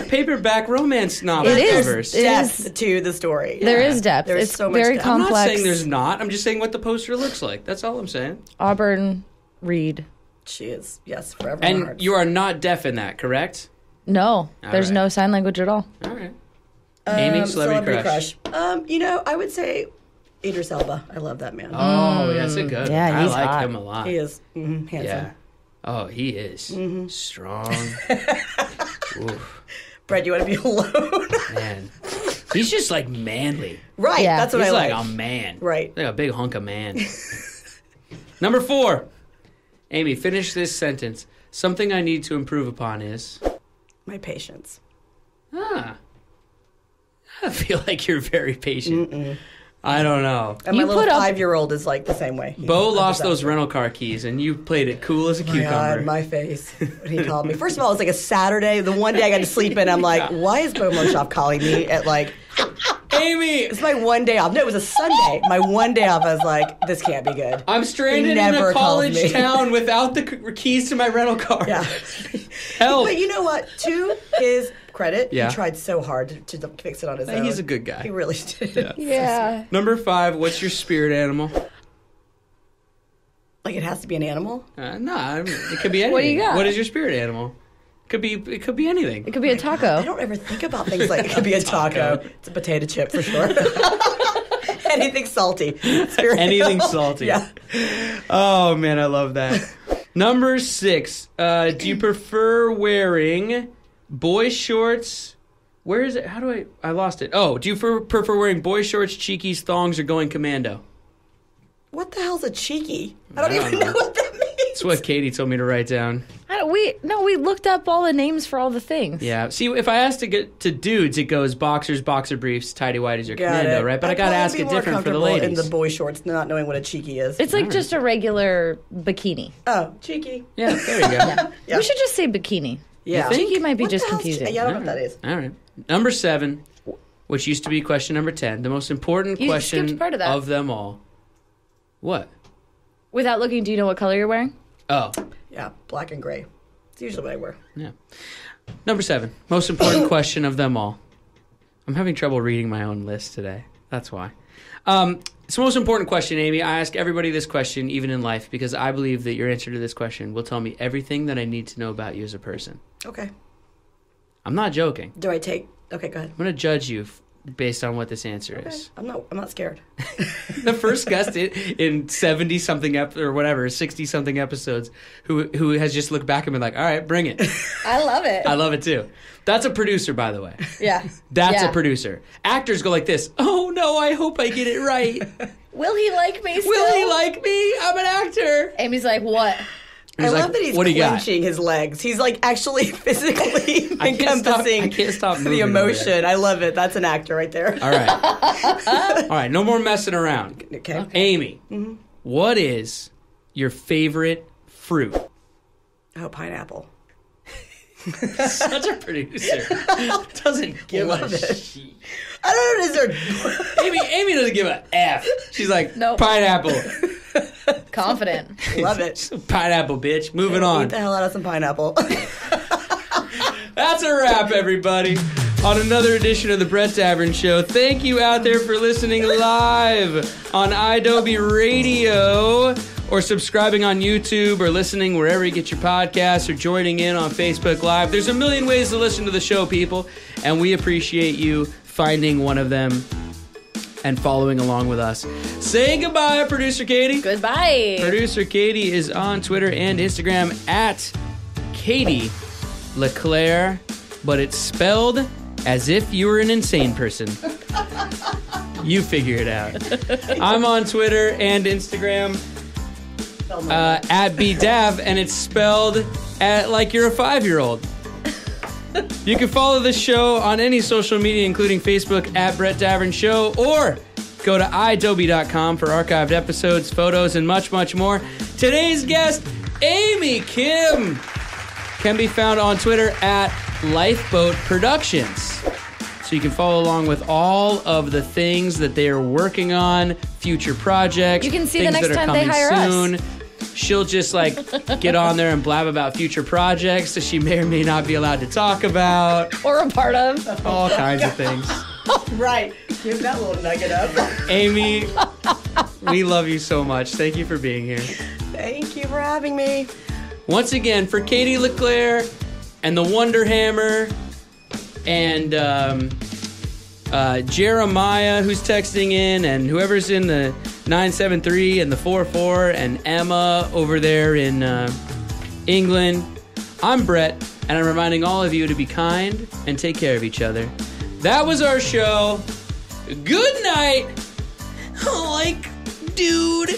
paperback romance novel covers. There's depth to the story. There is depth. There's It's so much very depth. complex. I'm not saying there's not. I'm just saying what the poster looks like. That's all I'm saying. Auburn Reed. She is, yes, forever in our And hearts. you are not deaf in that, correct? No, there's right. no sign language at all. All right. Amy, celebrity crush. I would say Idris Elba. I love that man. Oh, that's a good Yeah, one. I he's like hot. him a lot. He is handsome. Yeah. Oh, he is. Strong. Oof, Brett, you want to be alone? man. He's just like manly. Right, Yeah. that's what He's I like like. a man. Right. Like a big hunk of man. Number 4. Amy, finish this sentence. Something I need to improve upon is... My patience. I feel like you're very patient. I don't know. And You my little put up- 5-year-old is like the same way. Bo lost those rental car keys, and you played it cool as a cucumber. God, my face when he called me. First of all, it was like a Saturday. The one day I got to sleep in, I'm like, why is Bo Moshoff calling me at like... Amy! It's my one day off. No, it was a Sunday. My one day off, I was like, this can't be good. I'm stranded He in never a calls college me. town without the keys to my rental car. Yeah. Help! But you know what? To his credit, Yeah. he tried so hard to fix it on his own. He's a good guy. He really did. Yeah. Number 5, what's your spirit animal? Like it has to be an animal? No, it could be anything. What do you got? What is your spirit animal? It could be anything. It could be a I taco. don't ever think about things like it could be a taco. It's a potato chip for sure. Anything salty. Spirit Anything animal. salty. Yeah. Oh man, I love that. Number 6. Do you prefer wearing boy shorts? Where is it? How do I lost it. Oh, do you prefer wearing boy shorts, cheekies, thongs, or going commando? What the hell's a cheeky? I don't I even don't know know. what that means. That's what Katie told me to write down. We looked up all the names for all the things. Yeah. See, if I ask to get to dudes, it goes boxers, boxer briefs, tidy whities, or Got commando, it. right? But I I'd gotta probably ask be it more different for the comfortable ladies. in the boy shorts, not knowing what a cheeky is. It's like just a regular bikini. Oh, cheeky. Yeah, there you go. Yeah. We should just say bikini. Yeah. think? Cheeky might be What just the hell's confusing. Yeah, I don't know what that is. All right. Number 7, which used to be question number 10, the most important You question skipped part of that. them all. What? Without looking, do you know what color you're wearing? Oh, Yeah, black and gray. It's usually what I wear. yeah. Number 7, most important question of them all. I'm having trouble reading my own list today. That's why. It's the most important question, Amy. I ask everybody this question, even in life, because I believe that your answer to this question will tell me everything that I need to know about you as a person. Okay. I'm not joking. Do I take... Okay, go ahead. I'm going to judge you based on what this answer is. I'm not scared. The first guest in 70-something or whatever, 60-something episodes who has just looked back and been like, all right, bring it. I love it. I love it too. That's a producer, by the way. Yeah. That's Yeah. a producer. Actors go like this. Oh, no, I hope I get it right. Will he like me still? Will he like me? I'm an actor. Amy's like, what? He's I like, love that he's what do you got? clenching his legs. He's like actually physically I can't encompassing stop the moving over emotion. I love it. That's an actor right there. All right. All right, no more messing around. Okay. Amy, what is your favorite fruit? Oh, pineapple. Such a producer. Doesn't give Love a it. shit. I don't know. Is there? Amy doesn't give a F. She's like, Nope. pineapple. Confident. Love it. Pineapple, bitch. Moving Eat on. the hell out of some pineapple. That's a wrap, everybody, on another edition of the Brett Davern Show. Thank you out there for listening live on iDoby Radio, or subscribing on YouTube, or listening wherever you get your podcasts, or joining in on Facebook Live. There's a million ways to listen to the show, people, and we appreciate you finding one of them and following along with us. Say goodbye, Producer Katie. Goodbye. Producer Katie is on Twitter and Instagram at Katie LeClaire, but it's spelled as if you were an insane person. You figure it out. I'm on Twitter and Instagram at BDav, and it's spelled like you're a 5-year-old. You can follow the show on any social media, including Facebook at Brett Davern Show, or go to idoby.com for archived episodes, photos, and much, much more. Today's guest, Amy Kim, can be found on Twitter at Lifeboat Productions. So you can follow along with all of the things that they are working on, future projects. You can see the things next that are time they coming hire soon. us. She'll just like get on there and blab about future projects that she may or may not be allowed to talk about. Or a part of. All kinds of things. Right. Give that little nugget up. Amy, we love you so much. Thank you for being here. Thank you for having me. Once again, for Katie LeClaire and the Wonder Hammer and Jeremiah, who's texting in, and whoever's in the 973 and the 44, and Emma over there in England, I'm Brett, and I'm reminding all of you to be kind and take care of each other. That was our show. Good night. Like, dude.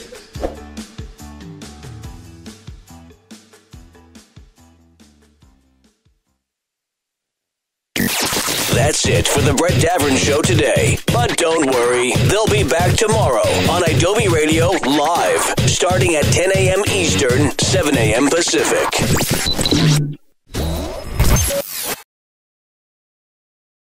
That's it for the Brett Davern Show today. But don't worry, they'll be back tomorrow on Adobe Radio Live, starting at 10 a.m. Eastern, 7 a.m. Pacific.